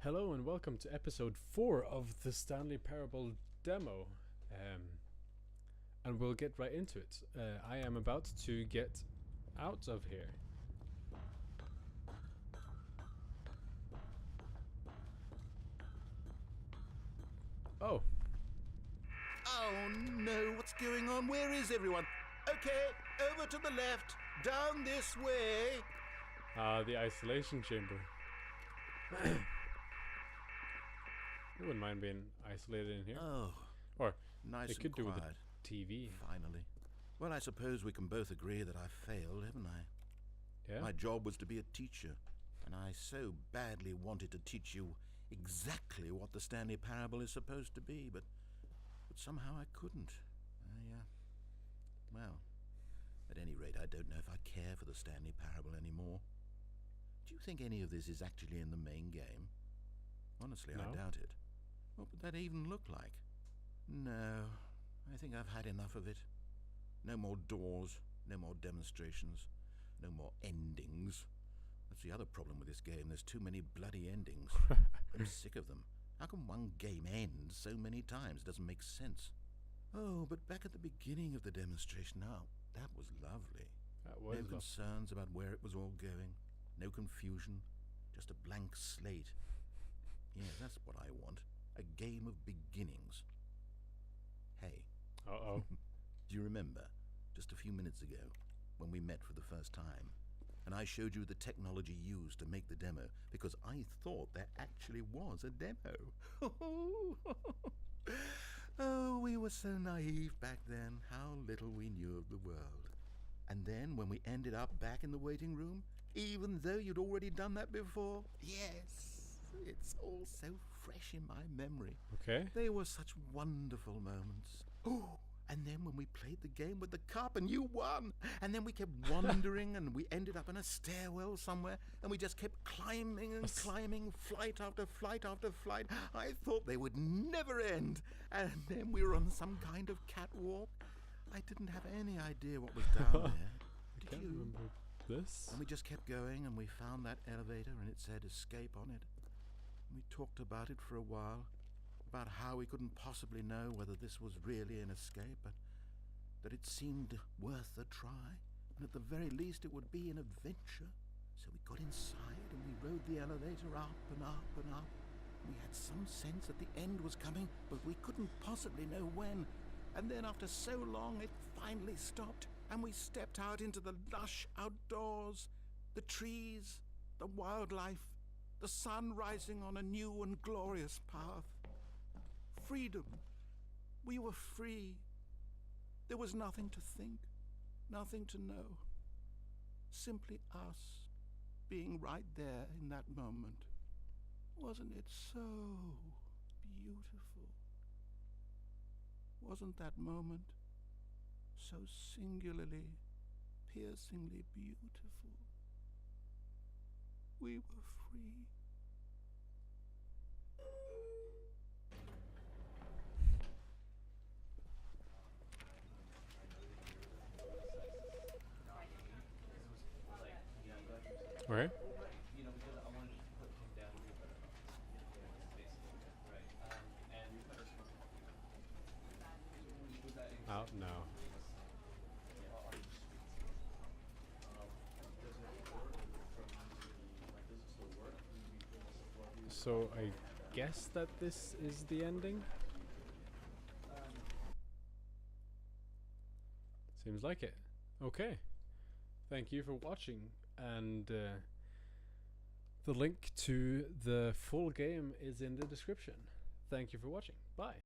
Hello and welcome to episode 4 of the Stanley Parable demo. And we'll get right into it. I am about to get out of here. Oh. Oh no, what's going on? Where is everyone? Okay, over to the left, down this way. The isolation chamber. I wouldn't mind being isolated in here. Oh, Or nice they and could do with quiet. the TV. Finally. Well, I suppose we can both agree that I failed, haven't I? Yeah? My job was to be a teacher, and I so badly wanted to teach you exactly what the Stanley Parable is supposed to be, but somehow I couldn't. Well, at any rate, I don't know if I care for the Stanley Parable anymore. Do you think any of this is actually in the main game? Honestly, No. I doubt it. What would that even look like? No, I think I've had enough of it. No more doors, no more demonstrations, no more endings. That's the other problem with this game. There's too many bloody endings. I'm sick of them. How can one game end so many times? It doesn't make sense. Oh, but back at the beginning of the demonstration, now, that was lovely. That was No concerns about where it was all going. No confusion. Just a blank slate. Yeah, that's what I want. A game of beginnings. Hey. Uh-oh. Do you remember, just a few minutes ago, when we met for the first time, and I showed you the technology used to make the demo, because I thought there actually was a demo? Oh, we were so naive back then, how little we knew of the world. And then, when we ended up back in the waiting room, even though you'd already done that before, yes, it's all so fresh in my memory. Okay. They were such wonderful moments. Oh, and then when we played the game with the cup and you won, and then we kept wandering and we ended up in a stairwell somewhere, and we just kept climbing and climbing, flight after flight after flight. I thought they would never end. And then we were on some kind of catwalk. I didn't have any idea what was down there. I can't remember this. And we just kept going, and we found that elevator, and it said escape on it. And we talked about it for a while, about how we couldn't possibly know whether this was really an escape, but that it seemed worth a try, and at the very least it would be an adventure. So we got inside, and we rode the elevator up and up and up. We had some sense that the end was coming, but we couldn't possibly know when. And then after so long, it finally stopped, and we stepped out into the lush outdoors, the trees, the wildlife, the sun rising on a new and glorious path. Freedom. We were free. There was nothing to think, nothing to know. Simply us being right there in that moment. Wasn't it so beautiful? Wasn't that moment so singularly, piercingly beautiful? We were free. Okay. Out now. So I guess that this is the ending? Seems like it. Okay. Thank you for watching, and the link to the full game is in the description. Thank you for watching. Bye.